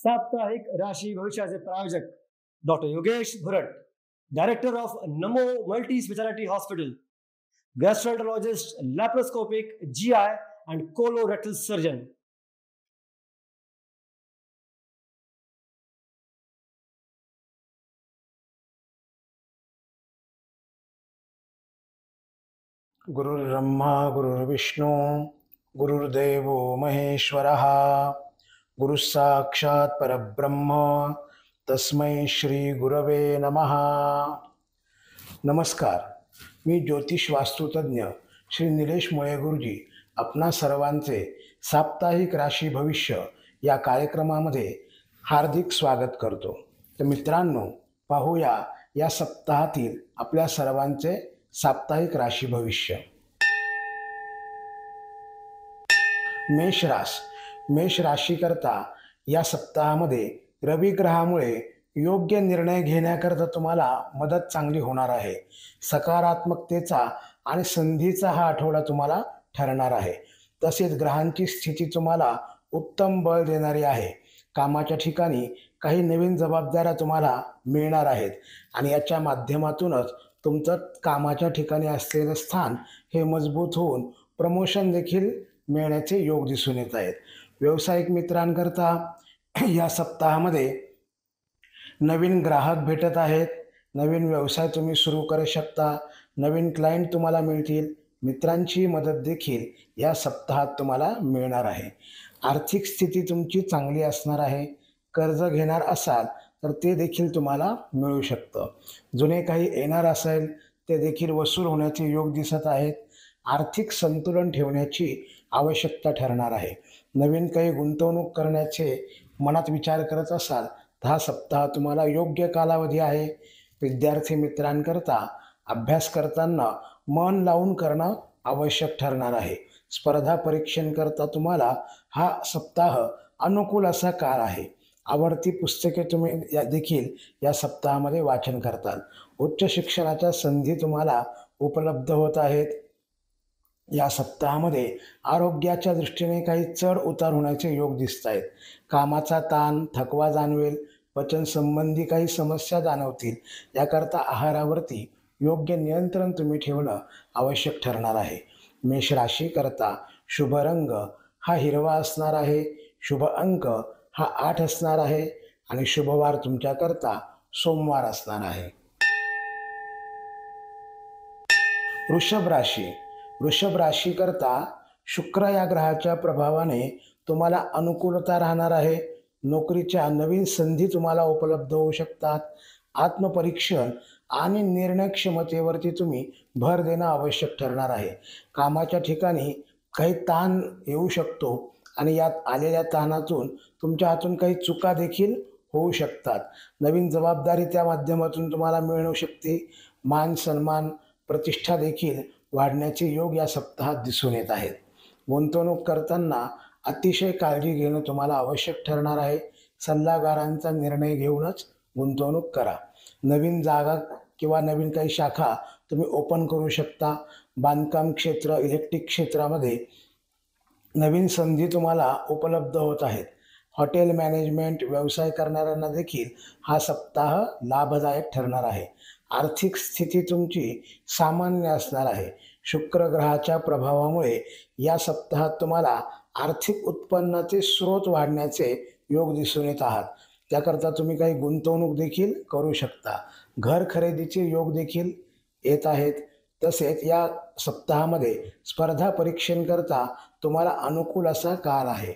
साप्ताहिक राशि भविष्याचे प्रायोजक doctor Yogesh Bhurat, director of Namo multi speciality hospital, gastroenterologist, laparoscopic, GI and colorectal surgeon. गुरुर्ब्रह्मा गुरुर्विष्णू गुरुर्देवो महेश्वरः गुरुसाक्षात् परब्रह्म तस्मै श्री गुरवे नमः. नमस्कार, मी ज्योतिष वास्तुतज्ञ श्री निलेश मुळे गुरुजी आपणा सर्वांचे साप्ताहिक राशी भविष्य या कार्यक्रमामध्ये हार्दिक स्वागत करतो. तर मित्रांनो, पाहूया या सप्ताहातील आपल्या सर्वांचे साप्ताहिक राशी भविष्य. मेष राशीकरता या सप्ताहामध्ये रवी ग्रहामुळे योग्य निर्णय घेण्याकरता तुम्हाला मदत चांगली होणार आहे. सकारात्मकतेचा आणि संधीचा हा आठवडा तुम्हाला ठरणार आहे. तसेच ग्रहांची स्थिती तुम्हाला उत्तम बळ देणारी आहे. कामाच्या ठिकाणी काही नवीन जबाबदाऱ्या तुम्हाला मिळणार आहेत आणि याच्या माध्यमातूनच तुमचं कामाच्या ठिकाणी असलेलं स्थान हे मजबूत होऊन प्रमोशन देखील मिळण्याचे योग दिसून येत आहेत. व्यावसायिक मित्रांकरता या सप्ताहामध्ये नवीन ग्राहक भेटत आहेत. नवीन व्यवसाय तुम्ही सुरू करू शकता. नवीन क्लायंट तुम्हाला मिळतील. मित्रांची मदत देखील या सप्ताहात तुम्हाला मिळणार आहे. आर्थिक स्थिती तुमची चांगली असणार आहे. कर्ज घेणार असाल तर ते देखील तुम्हाला मिळू शकतं. जुने काही येणार असेल ते देखील वसूल होण्याचे योग दिसत आहेत. आर्थिक संतुलन ठेवण्याची आवश्यकता ठरणार आहे. नवीन काही गुंतवणूक करण्याचे मनात विचार करत असाल तर हा सप्ताह तुम्हाला योग्य कालावधी आहे. विद्यार्थी मित्रांकरता अभ्यास करताना मन लावून करणं आवश्यक ठरणार आहे. स्पर्धा परीक्षांकरता तुम्हाला हा सप्ताह अनुकूल असा काळ आहे. आवडती पुस्तके तुम्ही देखील या सप्ताहामध्ये वाचन करताल. उच्च शिक्षणाच्या संधी तुम्हाला उपलब्ध होत आहेत. या सप्ताहामध्ये आरोग्याच्या दृष्टीने काही चढ उतार होण्याचे योग दिसत आहेत. कामाचा ताण, थकवा जाणवेल. पचनसंबंधी काही समस्या जाणवतील. याकरता आहारावरती योग्य नियंत्रण तुम्ही ठेवणं आवश्यक ठरणार आहे. मेष राशीकरता शुभ रंग हा हिरवा असणार आहे. शुभ अंक हा 8 असणार आहे आणि शुभवार तुमच्याकरता सोमवार असणार आहे. वृषभ राशीकरता शुक्र या ग्रहाच्या प्रभावाने तुम्हाला अनुकूलता राहणार आहे. नोकरीच्या नवीन संधी तुम्हाला उपलब्ध होऊ शकतात. आत्मपरीक्षण आणि निर्णय क्षमतेवरती तुम्ही भर देणं आवश्यक ठरणार आहे. कामाच्या ठिकाणी काही ताण येऊ शकतो आणि यात आलेल्या ताणातून तुमच्या हातून काही चुका देखील होऊ शकतात. नवीन जबाबदारी त्या माध्यमातून तुम्हाला मिळू शकते. मान सन्मान, प्रतिष्ठा देखील वाढण्याचे योग या सप्ताहात दिसून येत आहेत. गुंतवणूक करताना अतिशय काळजी घेणं तुम्हाला आवश्यक ठरणार आहे. सल्लागारांचा निर्णय घेऊनच गुंतवणूक करा. नवीन जागा किंवा नवीन काही शाखा तुम्ही ओपन करू शकता. बांधकाम क्षेत्र, इलेक्ट्रिक क्षेत्रामध्ये नवीन संधी तुम्हाला उपलब्ध होत आहेत. हॉटेल मॅनेजमेंट व्यवसाय करणाऱ्यांना देखील हा सप्ताह लाभदायक ठरणार आहे. आर्थिक स्थिती तुमची सामान्य असणार आहे. शुक्र ग्रहाच्या प्रभावामुळे या सप्ताहात तुम्हाला आर्थिक उत्पन्नाचे स्रोत वाढण्याचे योग दिसून येत आहात. त्याकरता तुम्ही काही गुंतवणूक देखील करू शकता. घर खरेदीचे योग देखील येत आहेत. तसेच या सप्ताहामध्ये स्पर्धा परीक्षांकरता तुम्हाला अनुकूल असा काळ आहे.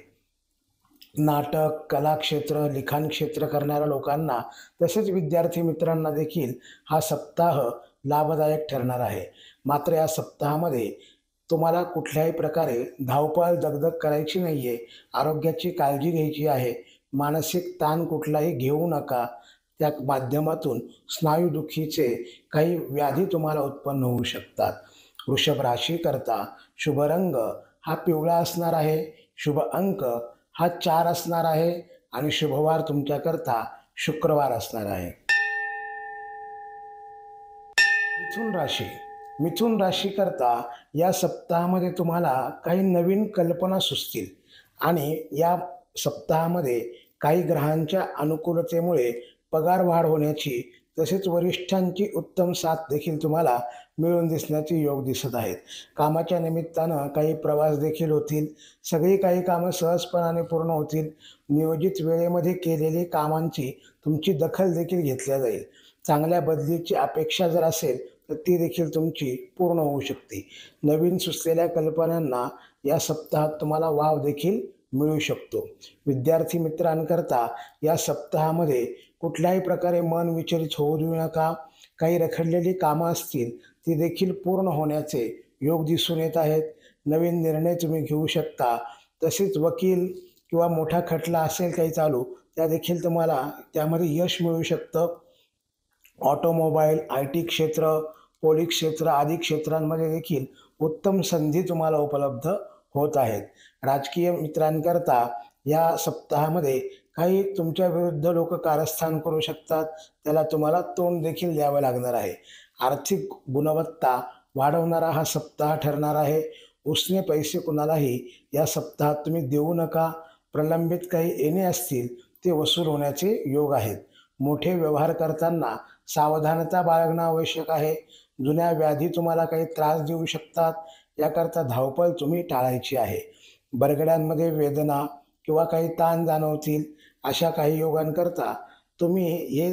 नाटक, कला क्षेत्र, लिखाण क्षेत्र करणाऱ्या लोकांना तसेच विद्यार्थी मित्रांना देखील हा सप्ताह लाभदायक ठरणार आहे. मात्र या सप्ताहामध्ये तुम्हाला कुठल्याही प्रकारे धावपळ दगदग करायची नाही आहे. आरोग्याची काळजी घ्यायची आहे. मानसिक ताण कुठलाही घेऊ नका. त्या माध्यमातून स्नायूदुखीचे काही व्याधी तुम्हाला उत्पन्न होऊ शकतात. वृषभ राशीकरता शुभ रंग हा पिवळा असणार आहे. शुभ अंक हा 4 असणार आहे आणि शुभवार तुमच्याकरता शुक्रवार असणार आहे. मिथुन राशीकरता या सप्ताहामध्ये तुम्हाला काही नवीन कल्पना सुचतील आणि या सप्ताहामध्ये काही ग्रहांच्या अनुकूलतेमुळे पगार वाढ होण्याची तसेच वरिष्ठांची उत्तम साथ देखील तुम्हाला मिळून दिसण्याचे योग दिसत आहेत. कामाच्या निमित्तानं काही प्रवास देखील होतील. सगळी काही कामं सहजपणाने पूर्ण होतील. नियोजित वेळेमध्ये केलेली कामांची तुमची दखल देखील घेतल्या जाईल. चांगल्या बदलीची अपेक्षा जर असेल तर ती देखील तुमची पूर्ण होऊ शकते. नवीन सुचलेल्या कल्पनांना या सप्ताहात तुम्हाला वाव देखील मिळू शकतो. विद्यार्थी मित्रांकरता या सप्ताहामध्ये कुठल्याही प्रकारे मन विचलित होऊ देऊ नका. काही रखडलेली कामं असतील ती देखील पूर्ण होण्याचे योग दिसून येत आहेत. नवीन निर्णय तुम्ही घेऊ शकता. तसेच वकील किंवा मोठा खटला असेल काही चालू त्या देखील तुम्हाला त्यामध्ये यश मिळू शकतं. ऑटोमोबाईल, IT क्षेत्र, पोलीस क्षेत्र आदी क्षेत्रांमध्ये देखील उत्तम संधी तुम्हाला उपलब्ध होत आहेत. राजकीय मित्रांकरता या सप्ताहामध्ये काही तुमच्या विरुद्ध लोक कारस्थान करू शकतात. त्याला तुम्हाला तोंड देखील द्यावं लागणार आहे. आर्थिक गुणवत्ता वाढवणारा हा सप्ताह ठरणार आहे. उसने पैसे कुणालाही या सप्ताहात तुम्ही देऊ नका. प्रलंबित काही येणे असतील ते वसूल होण्याचे योग आहेत. मोठे व्यवहार करताना सावधानता बाळगणं आवश्यक आहे. जुन्या व्याधी तुम्हाला काही त्रास देऊ शकतात. याकरता धावपळ तुम्ही टाळायची आहे. बरगड्यांमध्ये वेदना किंवा काही ताण जाणवतील. अशा काही योगांकरता तुम्ही हे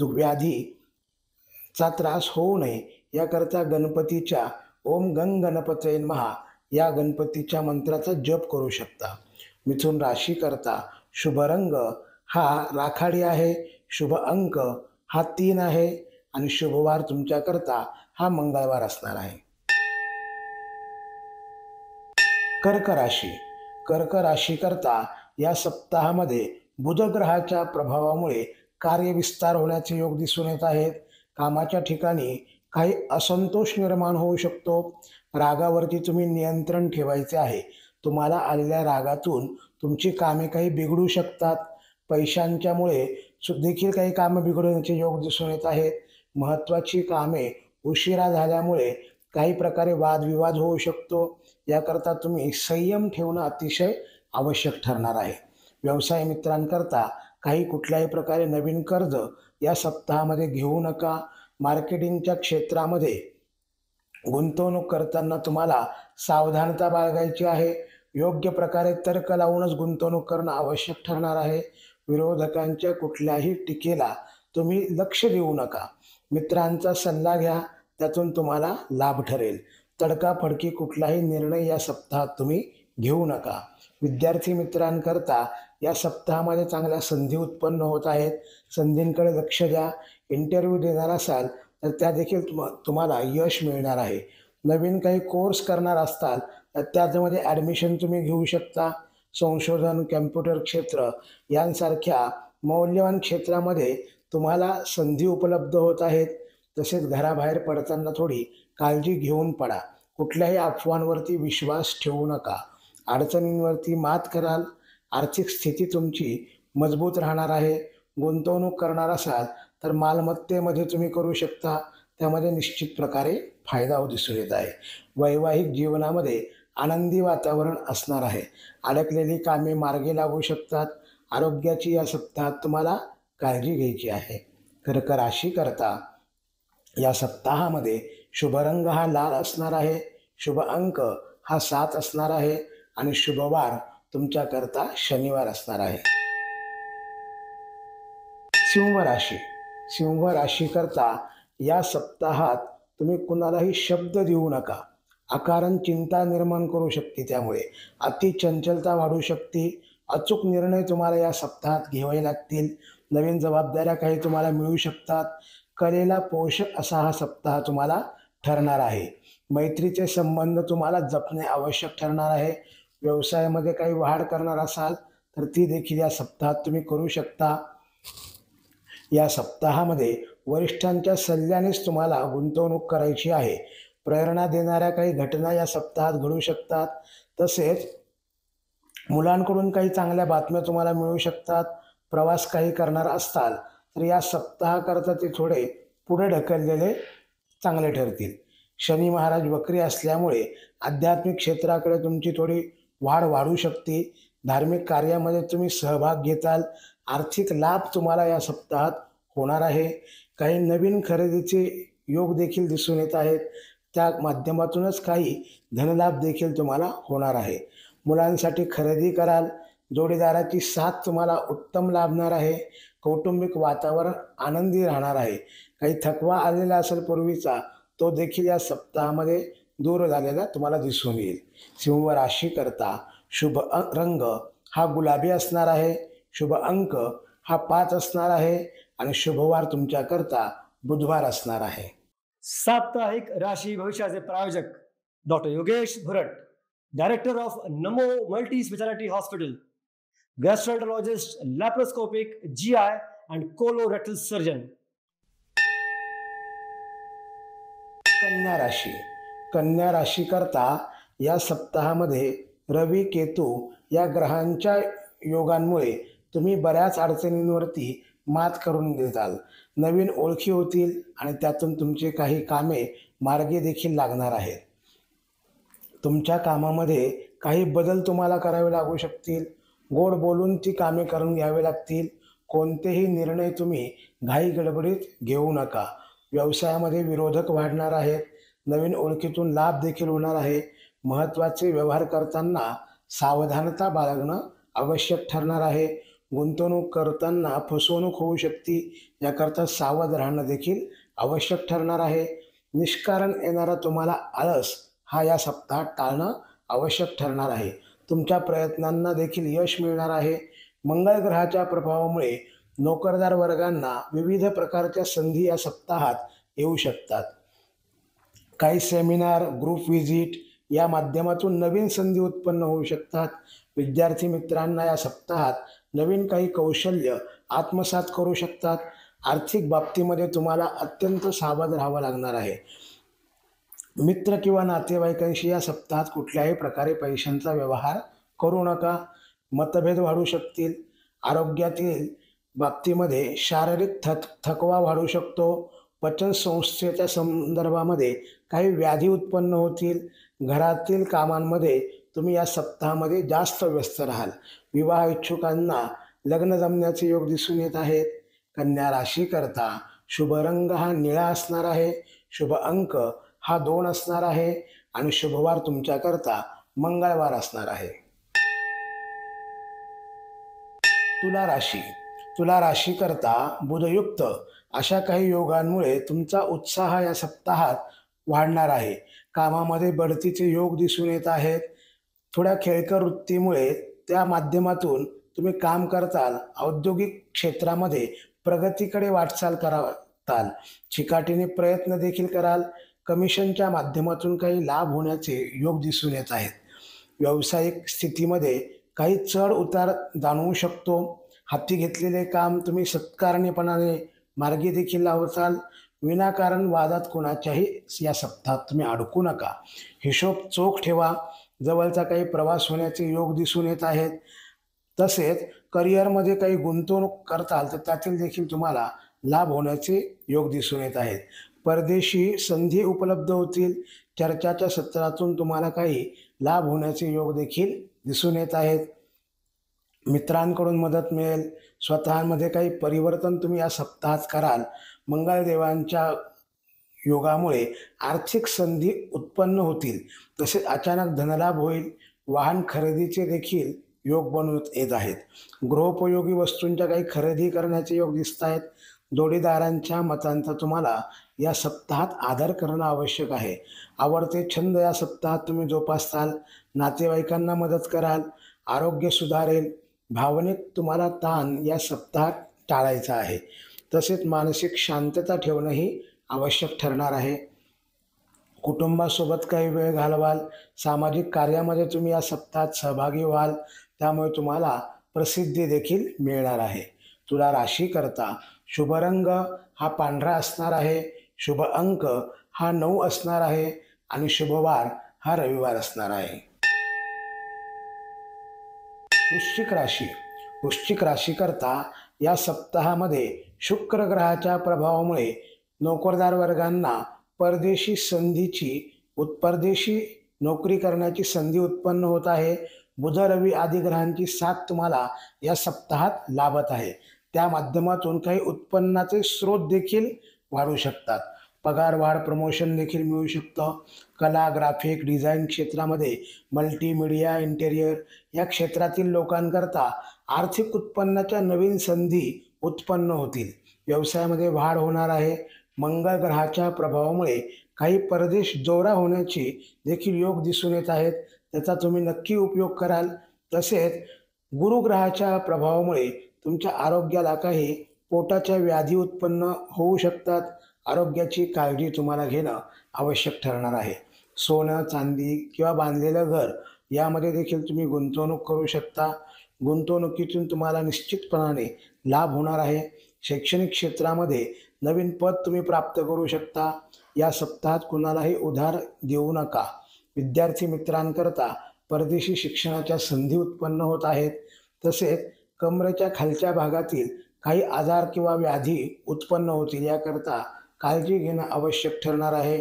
व्याधीचा त्रास होऊ नये याकरता गणपतीच्या ओम गंग गणपतये नमः या गणपतीच्या मंत्राचा जप करू शकता. मिथुन राशीकरता शुभ रंग हा राखाडी आहे. शुभ अंक हा 3 आहे आणि शुभवार तुमच्याकरता हा मंगळवार असणार आहे. कर्क राशी. कर्क राशीकरता या सप्ताहामध्ये बुध ग्रहाच्या प्रभावामुळे कार्यविस्तार होण्याचे योग दिसून येत आहेत. कामाच्या ठिकाणी काही असंतोष निर्माण होऊ शकतो. रागावरती तुम्ही नियंत्रण ठेवायचे आहे. तुम्हाला आलेल्या रागातून तुमची कामे काही बिघडू शकतात. पैशांच्यामुळे देखील काही कामं बिघडण्याचे योग दिसून येत आहेत. महत्त्वाची कामे उशिरा झाल्यामुळे काही प्रकारे वादविवाद होऊ शकतो. याकरता तुम्ही संयम ठेवणं अतिशय आवश्यक ठरणार आहे. व्यवसाय मित्रांकरता काही कुठल्याही प्रकारे नवीन कर्ज या सप्ताहामध्ये घेऊ नका. मार्केटिंगच्या क्षेत्रामध्ये गुंतवणूक करताना तुम्हाला सावधानता बाळगायची आहे. योग्य प्रकारे तर्क लावूनच गुंतवणूक करणं आवश्यक ठरणार आहे. विरोधकांच्या कुठल्याही टीकेला तुम्ही लक्ष देऊ नका. मित्रांचा सल्ला घ्या, त्यातून तुम्हाला लाभ ठरेल. तडकाफडकी कुठलाही निर्णय या सप्ताहात तुम्ही घेऊ नका. विद्यार्थी मित्रांकरता या सप्ताहामध्ये चांगल्या संधी उत्पन्न होत आहेत. संधींकडे लक्ष द्या. इंटरव्ह्यू देणार असाल तर त्या देखील तुम्हाला यश मिळणार आहे. नवीन काही कोर्स करणार असताल तर त्यामध्ये ॲडमिशन तुम्ही घेऊ शकता. संशोधन, कॅम्प्युटर क्षेत्र यांसारख्या मौल्यवान क्षेत्रामध्ये तुम्हाला संधी उपलब्ध होत आहेत. तसेच घराबाहेर पडताना थोडी काळजी घेऊन पडा. कुठल्याही अफवांवरती विश्वास ठेवू नका. अडचणींवरती मात कराल. आर्थिक स्थिती तुमची मजबूत राहणार आहे. गुंतवणूक करणार असाल तर मालमत्तेमध्ये तुम्ही करू शकता. त्यामध्ये निश्चित प्रकारे फायदा दिसून येत आहे. वैवाहिक जीवनामध्ये आनंदी वातावरण असणार आहे. अडकलेली कामे मार्गी लागू शकतात. आरोग्याची या सप्ताहात तुम्हाला काळजी घ्यायची आहे. कर्क राशीकरता या सप्ताहामध्ये शुभ रंग हा लाल असणार आहे. शुभ अंक हा 7 असणार आहे आणि शुभवार तुमच्याकरता शनिवार असणार आहे. सिंह राशी. सिंह राशीकरता या सप्ताहात तुम्ही कुणालाही शब्द देऊ नका. अकारण चिंता निर्माण करू शकते. त्यामुळे अति चंचलता वाढू शकते. अचूक निर्णय तुम्हाला या सप्ताहात घ्यावे लागतील. नवीन जबाबदाऱ्या काही तुम्हाला मिळू शकतात. कलेला पोषक असा हा सप्ताह तुम्हाला ठरणार आहे. मैत्रीचे संबंध तुम्हाला जपणे आवश्यक ठरणार आहे. व्यवसायामध्ये काही वाढ करणार असाल तर ती देखील या सप्ताहात तुम्ही करू शकता. या सप्ताहामध्ये वरिष्ठांच्या सल्ल्यानेच तुम्हाला गुंतवणूक करायची आहे. प्रेरणा देणाऱ्या काही घटना या सप्ताहात घडू शकतात. तसेच मुलांकडून काही चांगल्या बातम्या तुम्हाला मिळू शकतात. प्रवास काही करणार असताल तर या सप्ताहाकरता ते थोडे पुढे ढकललेले चांगले ठरतील. शनी महाराज वक्री असल्यामुळे आध्यात्मिक क्षेत्राकडे तुमची थोडी वाढू शकते. धार्मिक कार्यामध्ये तुम्ही सहभाग घेताल. आर्थिक लाभ तुम्हाला या सप्ताहात होणार आहे. काही नवीन खरेदीचे योग देखील दिसून येत आहेत. त्या माध्यमातूनच काही धनलाभ देखील तुम्हाला होणार आहे. मुलांसाठी खरेदी कराल. जोडीदाराची साथ तुम्हाला उत्तम लाभणार आहे. कौटुंबिक वातावरण आनंदी राहणार आहे. काही थकवा आलेला असेल पूर्वीचा, तो देखील या सप्ताहामध्ये दूर झालेला तुम्हाला दिसून येईल. सिंह राशीकरता शुभ रंग हा गुलाबी असणार आहे. शुभ अंक हा 5 असणार आहे आणि शुभवार तुमच्याकरता बुधवार असणार आहे. साप्ताहिक राशी भविष्याचे प्रायोजक doctor Yogesh Bhurat, director of Namo multi speciality hospital, gastroenterologist, laparoscopic, GI and colorectal surgeon. कन्या राशी. कन्या राशीकरता या सप्ताहामध्ये रवी केतू या ग्रहांच्या योगांमुळे तुम्ही बऱ्याच अडचणींवरती मात करून देताल. नवीन ओळखी होतील आणि त्यातून तुमचे काही कामे मार्गी देखील लागणार आहेत. तुमच्या कामामध्ये काही बदल तुम्हाला करावे लागू शकतील. गोड बोलून ती कामे करून घ्यावे लागतील. कोणतेही निर्णय तुम्ही घाई गडबडीत घेऊ नका. व्यवसायामध्ये विरोधक वाढणार आहेत. नवीन ओळखीतून लाभ देखील होणार आहे. महत्त्वाचे व्यवहार करताना सावधानता बाळगणं आवश्यक ठरणार आहे. गुंतवणूक करताना फसवणूक होऊ शकते, याकरता सावध राहणं देखील आवश्यक ठरणार आहे. निष्कारण येणारा तुम्हाला आळस हा या सप्ताहात टाळणं आवश्यक ठरणार आहे. तुमच्या प्रयत्नांना देखील यश मिळणार आहे. मंगळ ग्रहाच्या प्रभावामुळे नोकरदार वर्गांना विविध प्रकारच्या संधी या सप्ताहात येऊ शकतात. काही सेमिनार, ग्रुप व्हिजिट या माध्यमातून नवीन संधी उत्पन्न होऊ शकतात. विद्यार्थी मित्रांना या सप्ताहात नवीन काही कौशल्य आत्मसात करू शकतात. आर्थिक बाबतीमध्ये तुम्हाला अत्यंत सावध राहावं लागणार आहे. मित्र किंवा नातेवाईकांशी या सप्ताहात कुठल्याही प्रकारे पैशांचा व्यवहार करू नका. मतभेद वाढू शकतील. आरोग्यातील बाबतीमध्ये शारीरिक थकवा वाढू शकतो. पचनसंस्थेच्या संदर्भामध्ये काही व्याधी उत्पन्न होतील. घरातील कामांमध्ये तुम्ही या सप्ताहामध्ये जास्त व्यस्त राहाल. विवाह इच्छुकांना लग्न जमण्याचे योग दिसून येत आहेत. कन्या राशीकरता शुभ रंग हा निळा असणार आहे. शुभ अंक हा 2 असणार आहे आणि शुभवार तुमच्याकरता मंगळवार असणार आहे. तुला राशी. तुला राशीकरता बुधयुक्त अशा काही योगांमुळे तुमचा उत्साह या सप्ताहात वाढणार आहे. कामामध्ये बढतीचे योग दिसून येत आहेत. थोड्या खेळकर वृत्तीमुळे त्या माध्यमातून तुम्ही काम करताल. औद्योगिक क्षेत्रामध्ये प्रगतीकडे वाटचाल कराल. चिकाटीने प्रयत्न देखील कराल. कमिशनच्या माध्यमातून काही लाभ होण्याचे योग दिसून येत आहेत. व्यावसायिक स्थितीमध्ये काही चढ उतार जाणवू शकतो. हाती घेतलेले काम तुम्ही सत्कारणीपणाने मार्गी देखील लावताल. विनाकारण वादात कोणाच्याही या सप्ताहात तुम्ही अडकू नका. हिशोब चोख ठेवा. जवळचा काही प्रवास होण्याचे योग दिसून येत आहेत. तसेच करिअरमध्ये काही गुंतवणूक करताल तर त्यातील देखील तुम्हाला लाभ होण्याचे योग दिसून येत आहेत. परदेशी संधी उपलब्ध होतील. चर्चाच्या सत्रातून तुम्हाला काही लाभ होण्याचे योग देखील दिसून येत आहेत. मित्रांकडून मदत मिळेल. स्वतःमध्ये काही परिवर्तन तुम्ही या सप्ताहात कराल. मंगळदेवांच्या योगामुळे आर्थिक संधी उत्पन्न होतील. तसेच अचानक धनलाभ होईल. वाहन खरेदीचे देखील योग बनवत येत आहेत. गृहोपयोगी वस्तूंच्या काही खरेदी करण्याचे योग दिसत आहेत. जोडीदारांच्या मतांचा तुम्हाला या सप्ताहात आदर करणं आवश्यक आहे. आवडते छंद या सप्ताहात तुम्ही जोपासाल. नातेवाईकांना मदत कराल. आरोग्य सुधारेल. भावनिक तुम्हाला ताण या सप्ताहात टाळायचा आहे. तसेच मानसिक शांतता ठेवणंही आवश्यक ठरणार आहे. कुटुंबासोबत काही वेळ घालवाल. सामाजिक कार्यामध्ये तुम्ही या सप्ताहात सहभागी व्हाल. त्यामुळे तुम्हाला प्रसिद्धी देखील मिळणार आहे. तुला राशीकरता शुभ रंग हा पांढरा असणार आहे. शुभ अंक हा 9 असणार आहे आणि शुभवार हा रविवार असणार आहे. वृश्चिक राशी. वृश्चिक राशीकरता या सप्ताहामध्ये शुक्र ग्रहाच्या प्रभावामुळे नोकरदार वर्गांना परदेशी नोकरी करण्याची संधी उत्पन्न होत आहे. बुध रवी आदी ग्रहांची साथ तुम्हाला या सप्ताहात लाभत आहे. त्या माध्यमातून काही उत्पन्नाचे स्रोत देखील वाढू शकतात. पगार वाढ, प्रमोशन देखील मिळू शकतं. कला, ग्राफिक डिझाईन क्षेत्रामध्ये, मल्टीमीडिया, इंटेरियर या क्षेत्रातील लोकांकरता आर्थिक उत्पन्नाच्या नवीन संधी उत्पन्न होतील. व्यवसायामध्ये वाढ होणार आहे. मंगळ ग्रहाच्या प्रभावामुळे काही परदेश दौरा होण्याची देखील योग दिसून येत आहेत. त्याचा तुम्ही नक्की उपयोग कराल. तसेच गुरुग्रहाच्या प्रभावामुळे तुमच्या आरोग्याला काही पोटाच्या व्याधी उत्पन्न होऊ शकतात. आरोग्याची काळजी तुम्हाला घेणं आवश्यक ठरणार आहे. सोनं, चांदी किंवा बांधलेलं घर यामध्ये देखील तुम्ही गुंतवणूक करू शकता. गुंतवणुकीतून तुम्हाला निश्चितपणाने लाभ होणार आहे. शैक्षणिक क्षेत्रामध्ये नवीन पद तुम्ही प्राप्त करू शकता. या सप्ताहात कुणालाही उधार देऊ नका. विद्यार्थी मित्रांकरता परदेशी शिक्षणाच्या संधी उत्पन्न होत आहेत. तसेच कमरेच्या खालच्या भागातील काही आजार किंवा व्याधी उत्पन्न होतील, याकरता काळजी घेणं आवश्यक ठरणार आहे.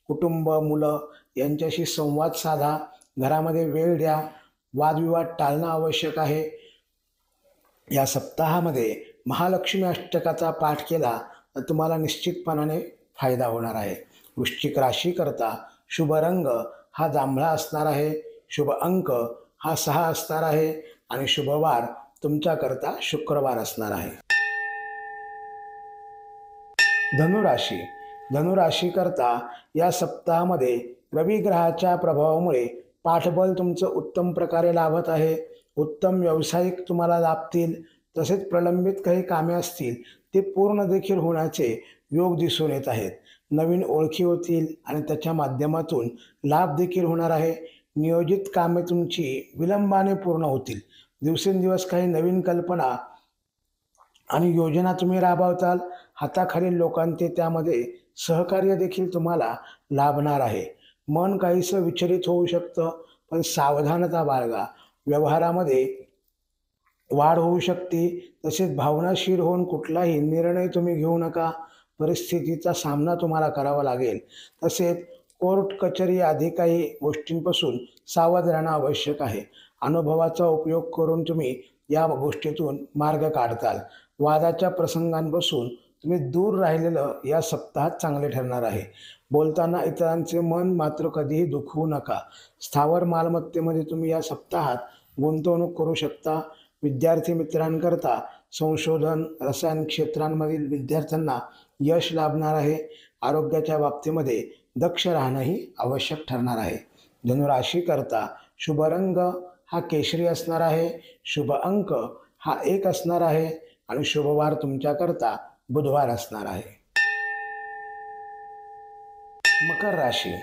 कुटुंब, मुलं यांच्याशी संवाद साधा. घरामध्ये वेळ द्या. वादविवाद टाळणं आवश्यक आहे. या सप्ताहामध्ये महालक्ष्मी अष्टकाचा पाठ केला तर तुम्हाला निश्चितपणाने फायदा होणार आहे. वृश्चिक राशीकरता शुभ रंग हा जांभळा असणार आहे. शुभ अंक हा 6 असणार आहे आणि शुभवार तुमच्याकरता शुक्रवार असणार आहे. धनुराशी. धनुराशीकरता या सप्ताहामध्ये रवी ग्रहाच्या प्रभावामुळे पाठबळ तुमचं उत्तम प्रकारे लाभत आहे. उत्तम व्यावसायिक तुम्हाला लाभतील. तसेच प्रलंबित काही कामे असतील ते पूर्ण देखील होण्याचे योग दिसून येत आहेत. नवीन ओळखी होतील आणि त्याच्या माध्यमातून लाभ देखील होणार आहे. नियोजित कामे तुमची विलंबाने पूर्ण होतील. दिवसेंदिवस काही नवीन कल्पना आणि योजना तुम्ही राबवताल. हाताखालील लोकांचे त्यामध्ये सहकार्य देखील तुम्हाला लाभणार आहे. मन काहीसं विचलित होऊ शकतं, पण सावधानता बाळगा. व्यवहारामध्ये वाढ होऊ शकते. तसेच भावनाशील होऊन कुठलाही निर्णय तुम्ही घेऊ नका. परिस्थितीचा सामना तुम्हाला करावा लागेल. तसेच कोर्ट कचेरी आदी काही गोष्टींपासून सावध राहणं आवश्यक आहे. अनुभवाचा उपयोग करून तुम्ही या गोष्टीतून मार्ग काढताल. वादाच्या प्रसंगांपासून तुम्ही दूर राहिलेलं या सप्ताहात चांगले ठरणार आहे. बोलताना इतरांचे मन मात्र कधीही दुखवू नका. स्थावर मालमत्तेमध्ये तुम्ही या सप्ताहात गुंतवणूक करू शकता. विद्यार्थी मित्रांकरता संशोधन, रसायन क्षेत्रांमधील विद्यार्थ्यांना यश लाभणार आहे. आरोग्याच्या बाबतीमध्ये दक्ष राहणंही आवश्यक ठरणार आहे. धनुराशीकरता शुभ रंग हा केशरी असणार आहे. शुभ अंक हा 1 असणार आहे आणि शुभवार तुमच्याकरता बुधवार असणार आहे. मकर राशी.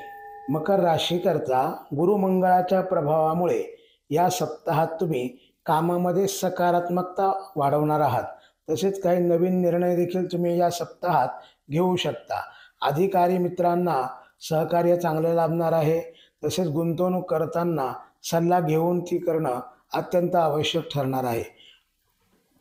मकर राशीकरता गुरुमंगळाच्या प्रभावामुळे या सप्ताहात तुम्ही कामामध्ये सकारात्मकता वाढवणार आहात. तसेच काही नवीन निर्णय देखील तुम्ही या सप्ताहात घेऊ शकता. अधिकारी मित्रांना सहकार्य चांगले लाभणार आहे. तसेच गुंतवणूक करताना सल्ला घेऊन ती करणं अत्यंत आवश्यक ठरणार आहे.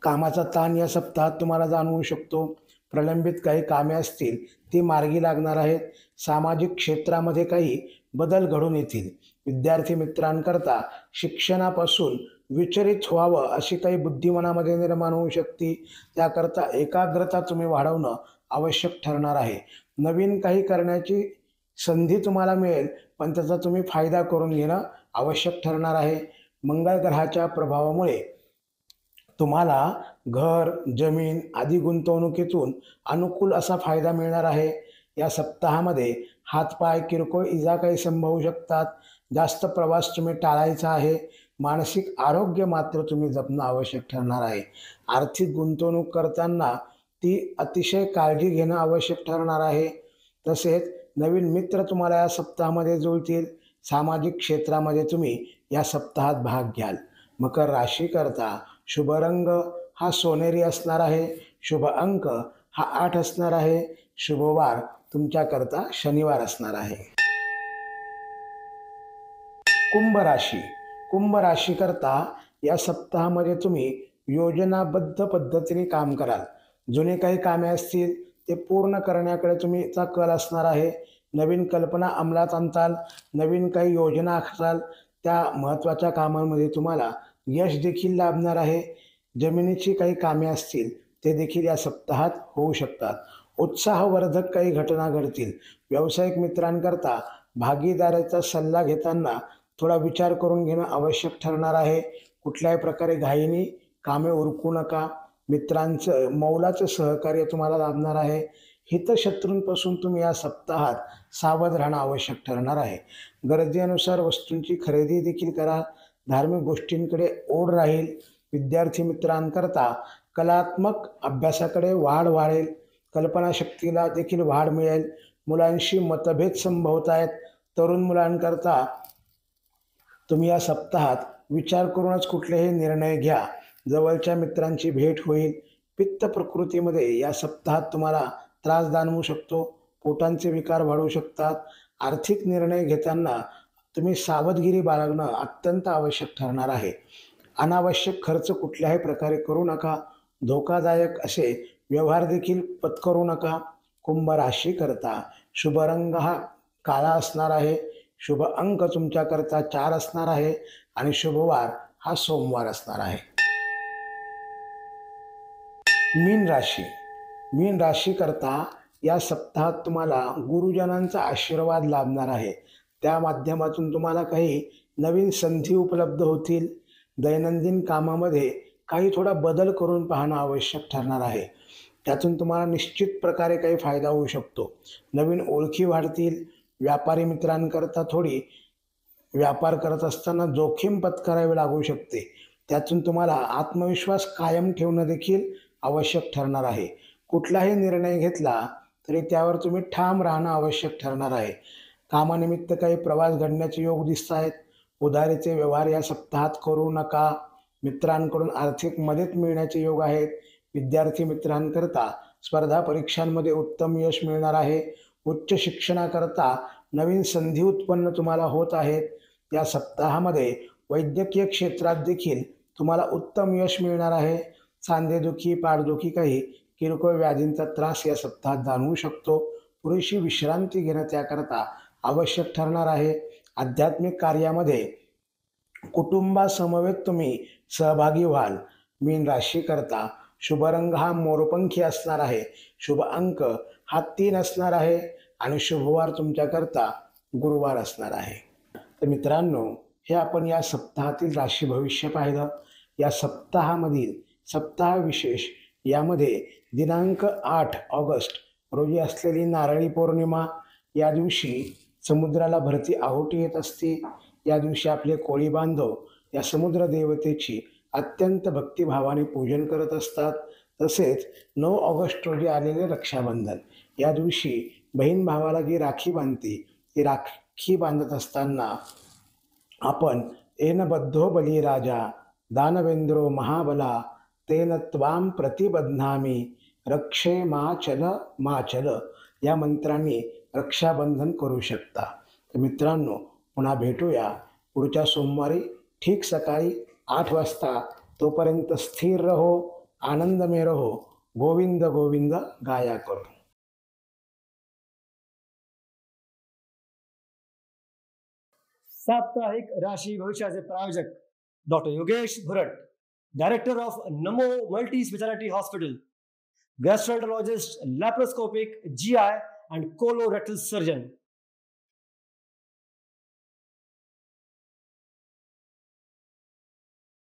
कामाचा ताण या सप्ताहात तुम्हाला जाणवू शकतो. प्रलंबित काही कामे असतील ती मार्गी लागणार आहेत. सामाजिक क्षेत्रामध्ये काही बदल घडून येतील. विद्यार्थी मित्रांकरता शिक्षणापासून विचलित व्हावं अशी काही बुद्धी मनामध्ये निर्माण होऊ शकते. त्याकरता एकाग्रता तुम्ही वाढवणं आवश्यक ठरणार आहे. नवीन काही करण्याची संधी तुम्हाला मिळेल, पण त्याचा तुम्ही फायदा करून घेणं आवश्यक ठरणार आहे. मंगळ ग्रहाच्या प्रभावामुळे तुम्हाला घर, जमीन आदी गुंतवणुकीतून अनुकूल असा फायदा मिळणार आहे. या सप्ताहामध्ये हातपाय किरकोळ इजा काही संभवू शकतात. जास्त प्रवास तुम्ही टाळायचा आहे. मानसिक आरोग्य मात्र तुम्ही जपणं आवश्यक ठरणार आहे. आर्थिक गुंतवणूक करताना ती अतिशय काळजी घेणं आवश्यक ठरणार आहे. तसेच नवीन मित्र तुम्हाला या सप्ताहामध्ये जुळतील. सामाजिक क्षेत्रामध्ये तुम्ही या सप्ताहात भाग घ्याल. मकर राशीकरता शुभ रंग हा सोनेरी असणार आहे. शुभ अंक हा 8 असणार आहे. शुभवार तुमच्याकरता शनिवार असणार आहे. कुंभ राशी. कुंभ राशीकरता या सप्ताहामध्ये तुम्ही योजनाबद्ध पद्धतीने काम कराल. जुने काही कामे असतील ते पूर्ण करण्याकडे तुमचा कल असणार आहे. नवीन कल्पना अंमलात आणताल. नवीन काही योजना आखाल. त्या महत्त्वाच्या कामांमध्ये तुम्हाला यश देखील लाभणार आहे. जमिनीची काही कामे असतील ते देखील या सप्ताहात होऊ शकतात. उत्साहवर्धक काही घटना घडतील. व्यावसायिक मित्रांकरता भागीदाराचा सल्ला घेताना थोडा विचार करून घेणं आवश्यक ठरणार आहे. कुठल्याही प्रकारे घाईने कामे उरकू नका. मित्रांचं मौलाचं सहकार्य तुम्हाला लाभणार आहे. हितशत्रूंपासून तुम्ही या सप्ताहात सावध राहणं आवश्यक ठरणार आहे. गरजेनुसार वस्तूंची खरेदी देखील करा. धार्मिक गोष्टींकडे ओढ राहील. विद्यार्थी मित्रांकरता कलात्मक अभ्यासाकडे वाढ वाढेल. कल्पनाशक्तीला देखील वाढ मिळेल. मुलांशी मतभेद संभवत आहेत. तरुण मुलांकरता तुम्ही या सप्ताहात विचार करूनच कुठलेही निर्णय घ्या. जवळच्या मित्रांची भेट होईल. पित्त प्रकृतीमध्ये या सप्ताहात तुम्हाला त्रास जाणवू शकतो. पोटांचे विकार वाढू शकतात. आर्थिक निर्णय घेताना तुम्ही सावधगिरी बाळगणं अत्यंत आवश्यक ठरणार आहे. अनावश्यक खर्च कुठल्याही प्रकारे करू नका. धोकादायक असे व्यवहार देखील पत्करू नका. कुंभ राशी करता शुभ रंग हा काळा असणार आहे. शुभ अंक तुमच्याकरता 4 असणार आहे आणि शुभवार हा सोमवार असणार आहे. मीन राशी करता या सप्ताहात तुम्हाला गुरुजनांचा आशीर्वाद लाभणार आहे. त्या माध्यमातून तुम्हाला काही नवीन संधी उपलब्ध होतील. दैनंदिन कामामध्ये काही थोडा बदल करून पाहणं आवश्यक ठरणार आहे. त्यातून तुम्हाला निश्चित प्रकारे काही फायदा होऊ शकतो. नवीन ओळखी वाढतील. व्यापारी मित्रांकरता थोडी व्यापार करत असताना जोखीम पत्करावी लागू शकते. त्यातून तुम्हाला आत्मविश्वास कायम ठेवणं देखील आवश्यक ठरणार आहे. कुठलाही निर्णय घेतला तरी त्यावर तुम्ही ठाम राहणं आवश्यक ठरणार आहे. कामानिमित्त काही प्रवास घडण्याचे योग दिसत आहेत. उधारीचे व्यवहार या सप्ताहात करू नका. मित्रांकडून आर्थिक मदत मिळण्याचे योग आहेत. विद्यार्थी मित्रांकरता स्पर्धा परीक्षांमध्ये उत्तम यश मिळणार आहे. उच्च शिक्षणाकरता नवीन संधी उत्पन्न तुम्हाला होत आहेत. या सप्ताहामध्ये वैद्यकीय क्षेत्रात देखील तुम्हाला उत्तम यश मिळणार आहे. सांधेदुखी, पाठदुखी, काही किरकोळ व्याधींचा त्रास या सप्ताहात जाणवू शकतो. पुरेशी विश्रांती घेणं त्याकरता आवश्यक ठरणार आहे. आध्यात्मिक कार्यामध्ये कुटुंबासमवेत तुम्ही सहभागी व्हाल. मीन राशी करता शुभ रंग हा मोरपंखी असणार आहे. शुभ अंक हा 3 असणार आहे आणि शुभवार तुमच्याकरता गुरुवार असणार आहे. तर मित्रांनो, हे आपण या सप्ताहातील राशी भविष्य पाहिलं. या सप्ताहामधील सप्ताह विशेष यामध्ये दिनांक 8 ऑगस्ट रोजी असलेली नारळी पौर्णिमा, या दिवशी समुद्राला भरती आहुती येत असते. या दिवशी आपले कोळी बांधव या समुद्र देवतेची अत्यंत भक्तिभावाने पूजन करत असतात. तसेच 9 ऑगस्ट रोजी आलेले रक्षाबंधन, या दिवशी बहीण भावाला जी राखी बांधते, ती राखी बांधत असताना आपण एन बद्धो बलिराजा दानवेंद्रो महाबला तेन त्वाम प्रतिबध्नामी रक्षे माचल या मंत्रांनी रक्षाबंधन करू शकता. तर मित्रांनो, पुन्हा भेटूया पुढच्या सोमवारी ठीक सकाळी 8 वाजता. तोपर्यंत स्थिर रहो, आनंद में रहो, गोविंद गोविंद गाया करो. साप्ताहिक राशि भविष्याचे प्रायोजक doctor Yogesh Bhurat, director of Namo multi speciality hospital, gastroenterologist, laparoscopic, GI and colorectal surgeon.